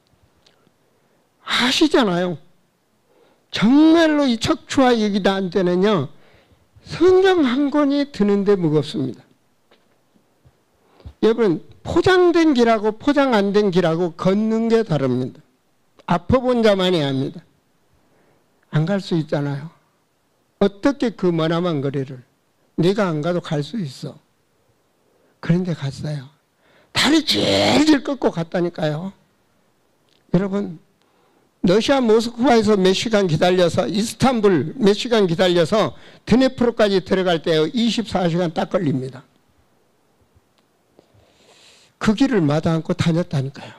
아시잖아요. 정말로 이 척추와 여기다 안 때는요 성경 한 권이 드는데 무겁습니다. 여러분 포장된 길하고 포장 안 된 길하고 걷는 게 다릅니다. 아파본 자만이 압니다. 안 갈 수 있잖아요. 어떻게 그 머나먼 거리를 네가 안 가도 갈 수 있어. 그런데 갔어요. 다리 질질 꺾고 갔다니까요. 여러분 러시아 모스크바에서 몇 시간 기다려서 이스탄불 몇 시간 기다려서 드네프로까지 들어갈 때 24시간 딱 걸립니다. 그 길을 마다 않고 다녔다니까요.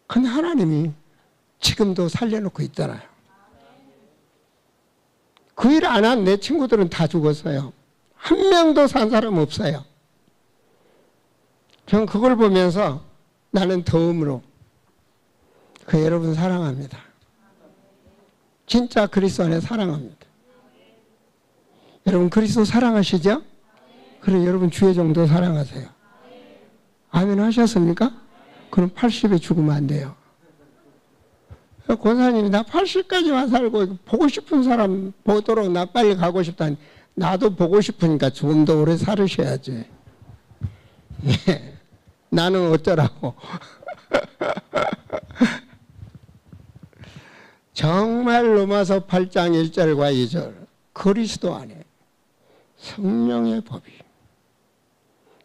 근데 하나님이 지금도 살려놓고 있잖아요. 그 일 안 한 내 친구들은 다 죽었어요. 한 명도 산 사람 없어요. 저는 그걸 보면서 나는 더움으로 여러분 사랑합니다. 진짜 그리스도 안에 사랑합니다. 여러분 그리스도 사랑하시죠? 그래 여러분 주의 종도 사랑하세요. 아멘 하셨습니까? 그럼 80에 죽으면 안 돼요. 권사님이 나 80까지만 살고 보고 싶은 사람 보도록 나 빨리 가고 싶다니 나도 보고 싶으니까 조금 더 오래 살으셔야지. 예. 나는 어쩌라고. 정말 로마서 8장 1절과 2절 그리스도 안에 성령의 법이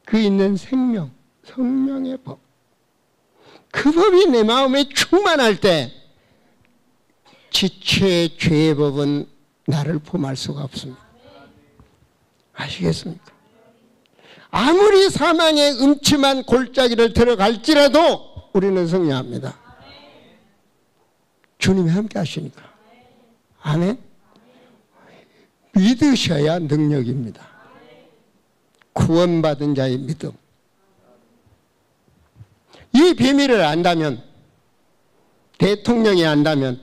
그 있는 생명, 성령의 법 그 법이 내 마음에 충만할 때 지체의 죄의 법은 나를 범할 수가 없습니다. 아시겠습니까? 아무리 사망의 음침한 골짜기를 들어갈지라도 우리는 승리합니다. 주님이 함께 하시니까. 아멘? 믿으셔야 능력입니다. 구원받은 자의 믿음. 이 비밀을 안다면, 대통령이 안다면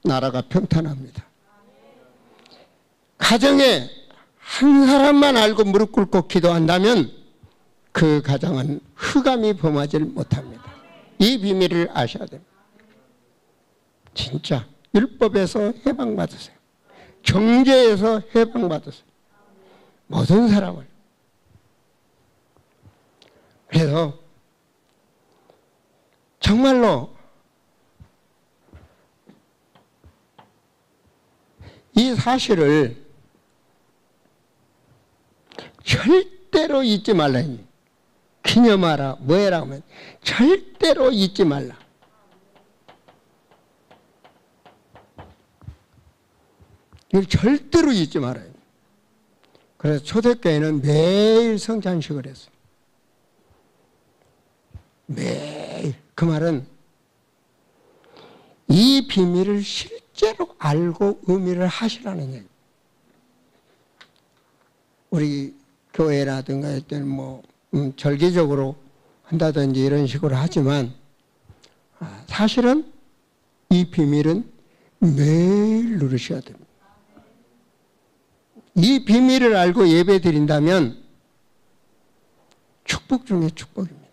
나라가 평탄합니다. 가정에 한 사람만 알고 무릎 꿇고 기도한다면 그 가정은 흑암이 범하지 못합니다. 이 비밀을 아셔야 됩니다. 진짜 율법에서 해방받으세요. 정죄에서 해방받으세요. 모든 사람을. 그래서 정말로 이 사실을 절대로 잊지 말라. 기념하라. 뭐해라 하면 절대로 잊지 말라. 이걸 절대로 잊지 말아요. 그래서 초대교회는 매일 성찬식을 했어요. 매일. 그 말은 이 비밀을 실제로 알고 의미를 하시라는 얘기예요. 우리 교회라든가 할 때는 뭐 절기적으로 한다든지 이런 식으로 하지만 사실은 이 비밀은 매일 누르셔야 됩니다. 이 비밀을 알고 예배 드린다면 축복 중에 축복입니다.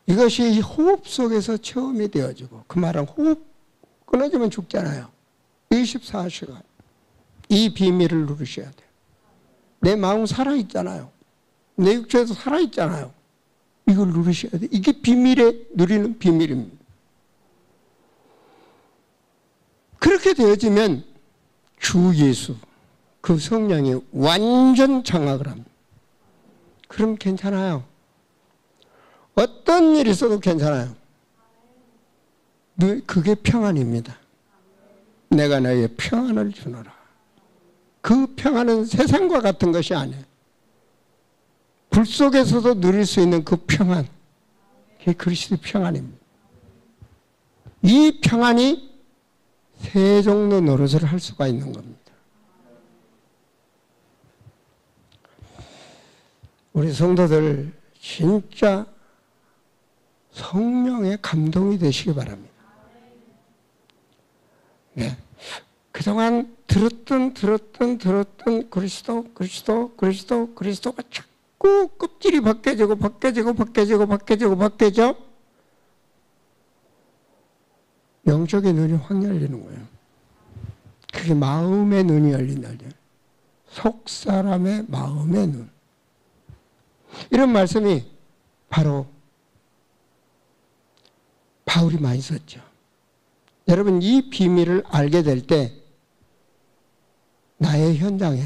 이것이 호흡 속에서 체험이 되어지고, 그 말은 호흡 끊어지면 죽잖아요. 24시간 이 비밀을 누르셔야 돼요. 내 마음 살아있잖아요. 내 육체에도 살아있잖아요. 이걸 누르셔야 돼요. 이게 비밀에 누리는 비밀입니다. 그렇게 되어지면 주 예수, 그 성령이 완전 장악을 합니다. 그럼 괜찮아요. 어떤 일이 있어도 괜찮아요. 그게 평안입니다. 내가 너희의 평안을 주노라. 그 평안은 세상과 같은 것이 아니에요. 불 속에서도 누릴 수 있는 그 평안, 그게 그리스도의 평안입니다. 이 평안이 세종로 노릇을 할 수가 있는 겁니다. 우리 성도들 진짜 성령의 감동이 되시기 바랍니다. 네. 그동안 들었던 그리스도가 자꾸 껍질이 벗겨지고 영적인 눈이 확 열리는 거예요. 그게 마음의 눈이 열린다죠. 속 사람의 마음의 눈. 이런 말씀이 바로 바울이 많이 썼죠. 여러분, 이 비밀을 알게 될 때 나의 현장에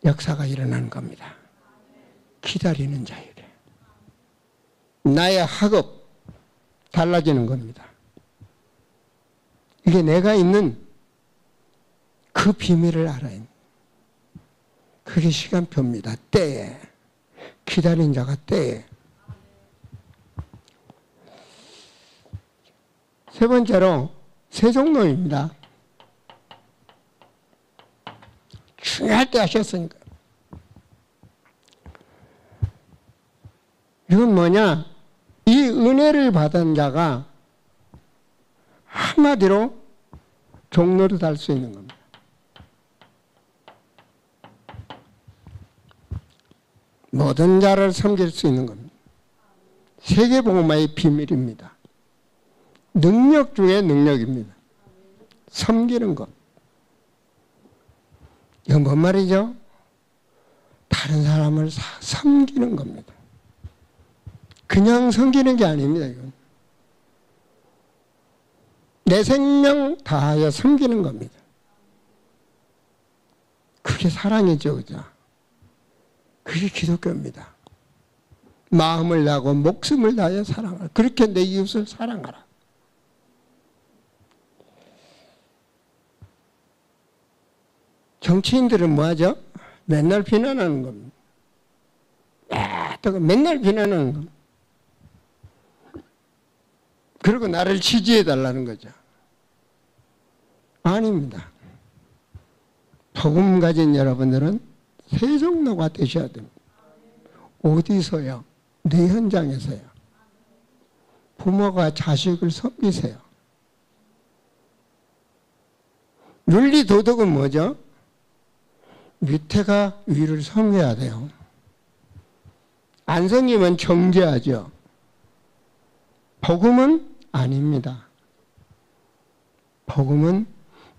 역사가 일어나는 겁니다. 기다리는 자에게. 나의 학업 달라지는 겁니다. 이게 내가 있는 그 비밀을 알아야 합니다. 그게 시간표입니다. 때에. 기다린 자가 때에. 세 번째로 세종로입니다. 중요할 때 하셨으니까. 이건 뭐냐? 이 은혜를 받은 자가 한마디로 종로를 달 수 있는 겁니다. 모든 자를 섬길 수 있는 겁니다. 세계복음화의 비밀입니다. 능력 중에 능력입니다. 섬기는 것. 이건 뭔 말이죠? 다른 사람을 섬기는 겁니다. 그냥 섬기는 게 아닙니다. 이건. 내 생명 다하여 섬기는 겁니다. 그게 사랑이죠. 그죠? 그게 기독교입니다. 마음을 다하고 목숨을 다하여 사랑하라. 그렇게 내 이웃을 사랑하라. 정치인들은 뭐하죠? 맨날 비난하는 겁니다. 맨날 비난하는 겁니다. 그리고 나를 지지해달라는 거죠. 아닙니다. 복음 가진 여러분들은 세종로가 되셔야 됩니다. 어디서요? 내 현장에서요. 부모가 자식을 섬기세요. 윤리 도덕은 뭐죠? 밑에가 위를 섬겨야 돼요. 안 섬기면 정죄하죠. 복음은 아닙니다. 복음은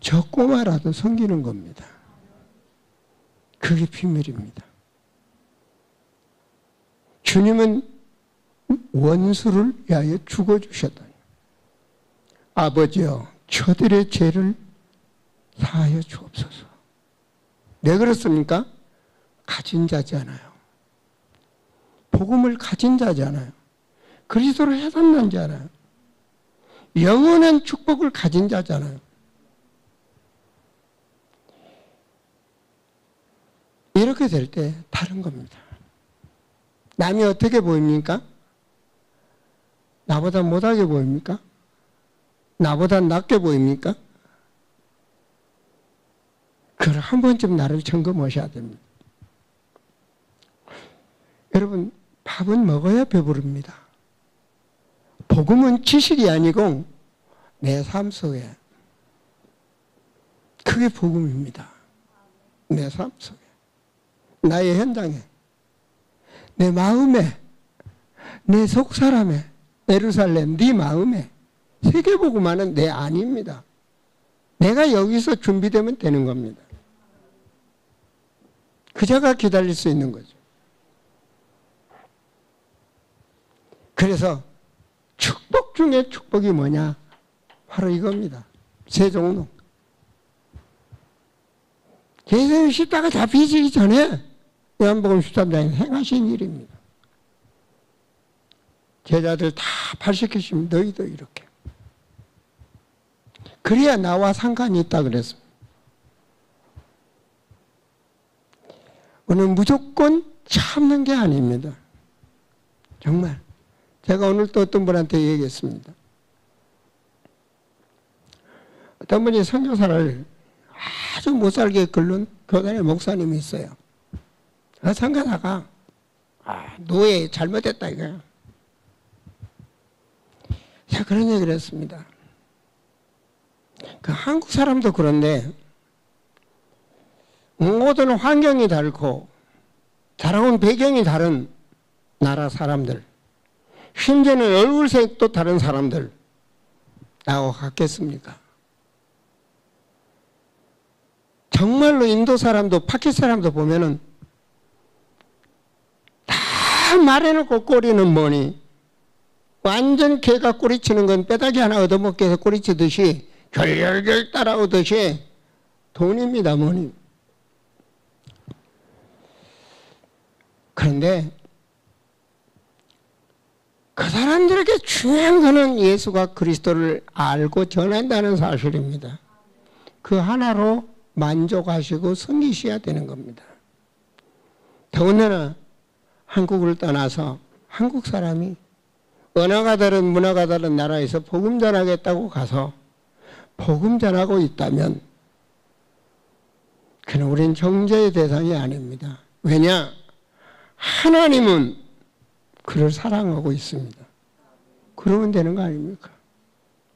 저 꼬마라도 섬기는 겁니다. 그게 비밀입니다. 주님은 원수를 위하여 죽어주셨다니. 아버지여, 저들의 죄를 사하여 주옵소서. 왜 그렇습니까? 가진 자잖아요. 복음을 가진 자잖아요. 그리스도를 해산난 자잖아요. 영원한 축복을 가진 자잖아요. 이렇게 될 때 다른 겁니다. 남이 어떻게 보입니까? 나보다 못하게 보입니까? 나보다 낮게 보입니까? 그걸 한 번쯤 나를 점검하셔야 됩니다. 여러분, 밥은 먹어야 배부릅니다. 복음은 지식이 아니고 내 삶 속에. 그게 복음입니다. 내 삶 속에. 나의 현장에. 내 마음에. 내 속사람에. 예루살렘, 네 마음에. 세계복음화는 내 안입니다. 내가 여기서 준비되면 되는 겁니다. 그자가 기다릴 수 있는 거죠. 그래서 축복 중에 축복이 뭐냐? 바로 이겁니다. 세종로. 예수님 십자가 잡히시기 전에 요한복음 13장에 행하신 일입니다. 제자들 다 발시키시면 너희도 이렇게. 그래야 나와 상관이 있다 그랬습니다. 오늘 무조건 참는 게 아닙니다. 정말. 제가 오늘 또 어떤 분한테 얘기했습니다. 어떤 분이 선교사를 아주 못살게 긁는 교단의 목사님이 있어요. 그 선교사가 노예 잘못했다 이거야. 제가 그런 얘기를 했습니다. 그 한국 사람도 그런데 모든 환경이 다르고 자라온 배경이 다른 나라 사람들, 심지어는 얼굴색도 다른 사람들 나하고 같겠습니까? 정말로 인도 사람도 파키스탄 사람도 보면은 다 말해놓고 꼬리는 뭐니? 완전 개가 꼬리치는 건 뼈다귀 하나 얻어먹기 위해서 꼬리치듯이 결결결 따라오듯이 돈입니다, 뭐니? 그런데 그 사람들에게 중요한 것은 예수가 그리스도를 알고 전한다는 사실입니다. 그 하나로 만족하시고 섬기셔야 되는 겁니다. 더군다나 한국을 떠나서 한국 사람이 언어가 다른 문화가 다른 나라에서 복음 전하겠다고 가서 복음 전하고 있다면 그는 우린 정죄의 대상이 아닙니다. 왜냐? 하나님은 그를 사랑하고 있습니다. 그러면 되는 거 아닙니까?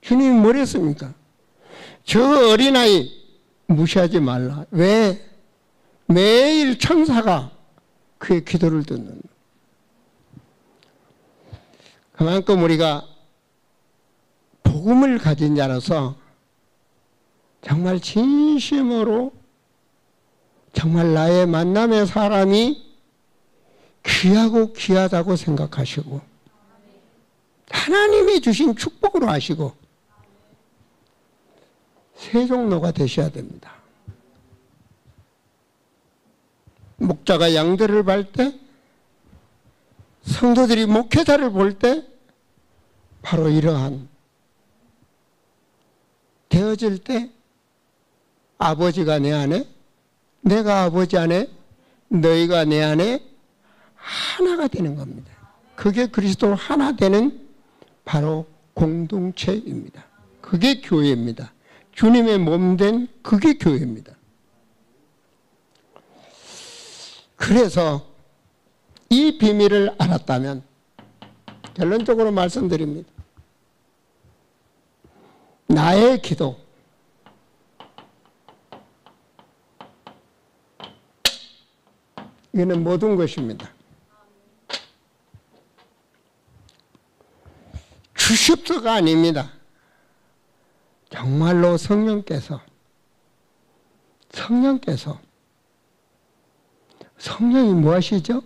주님이 뭘 했습니까? 저 어린아이 무시하지 말라. 왜? 매일 천사가 그의 기도를 듣는. 그만큼 우리가 복음을 가진 자로서 정말 진심으로 정말 나의 만남의 사람이 귀하고 귀하다고 생각하시고 하나님이 주신 축복으로 하시고 세종로가 되셔야 됩니다. 목자가 양들을 볼 때, 성도들이 목회자를 볼 때 바로 이러한 되어질 때 아버지가 내 안에, 내가 아버지 안에, 너희가 내 안에 하나가 되는 겁니다. 그게 그리스도 하나 되는 바로 공동체입니다. 그게 교회입니다. 주님의 몸 된 그게 교회입니다. 그래서 이 비밀을 알았다면 결론적으로 말씀드립니다. 나의 기도, 이거는 모든 것입니다. 주십서가 아닙니다. 정말로 성령께서 성령이 무엇이죠?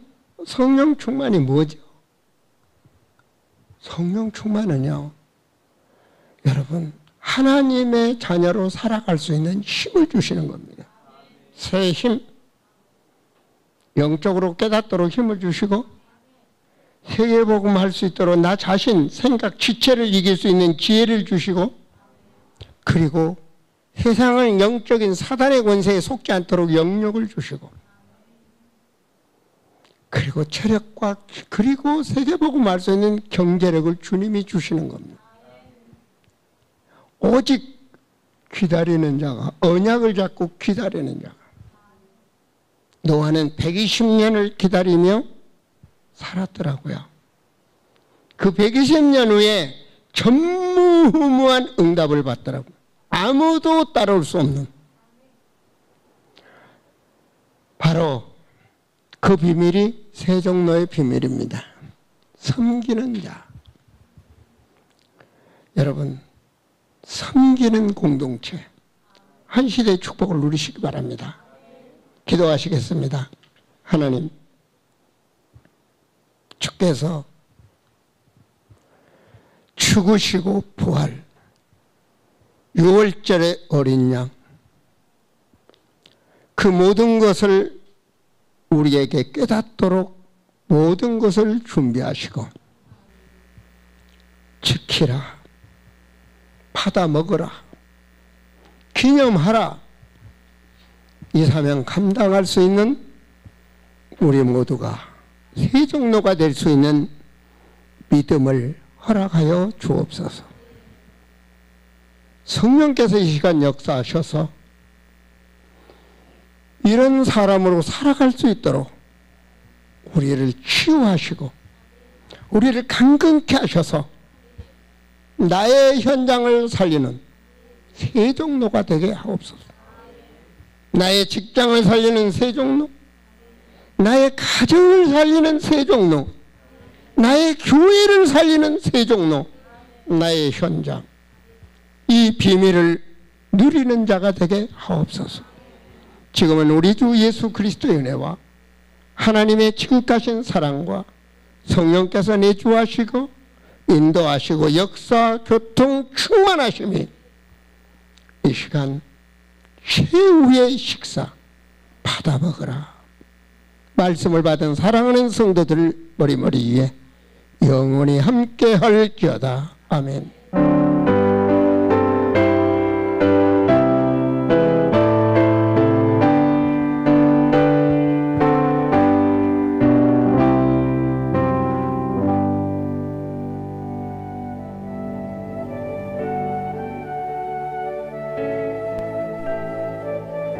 성령 충만이 뭐죠? 성령 충만은요, 여러분 하나님의 자녀로 살아갈 수 있는 힘을 주시는 겁니다. 새 힘, 영적으로 깨닫도록 힘을 주시고 세계복음 할 수 있도록 나 자신, 생각, 지체를 이길 수 있는 지혜를 주시고, 그리고 세상은 영적인 사단의 권세에 속지 않도록 영력을 주시고, 그리고 체력과, 그리고 세계복음 할 수 있는 경제력을 주님이 주시는 겁니다. 오직 기다리는 자가, 언약을 잡고 기다리는 자가. 노아는 120년을 기다리며 살았더라고요. 그 120년 후에 전무후무한 응답을 받더라고요. 아무도 따라올 수 없는. 바로 그 비밀이 세종로의 비밀입니다. 섬기는 자. 여러분, 섬기는 공동체. 한 시대의 축복을 누리시기 바랍니다. 기도하시겠습니다. 하나님, 주께서 죽으시고 부활, 6월절의 어린 양, 그 모든 것을 우리에게 깨닫도록 모든 것을 준비하시고 지키라, 받아 먹어라, 기념하라. 이 사명 감당할 수 있는 우리 모두가 세종로가 될 수 있는 믿음을 허락하여 주옵소서. 성령께서 이 시간 역사하셔서 이런 사람으로 살아갈 수 있도록 우리를 치유하시고 우리를 강건케 하셔서 나의 현장을 살리는 세종로가 되게 하옵소서. 나의 직장을 살리는 세종로, 나의 가정을 살리는 세종로, 나의 교회를 살리는 세종로, 나의 현장, 이 비밀을 누리는 자가 되게 하옵소서. 지금은 우리 주 예수 그리스도의 은혜와 하나님의 지극하신 사랑과 성령께서 내주하시고 인도하시고 역사, 교통 충만하심이 이 시간 최후의 식사 받아 먹으라. 말씀을 받은 사랑하는 성도들 머리머리 위에 영원히 함께 할지어다. 아멘.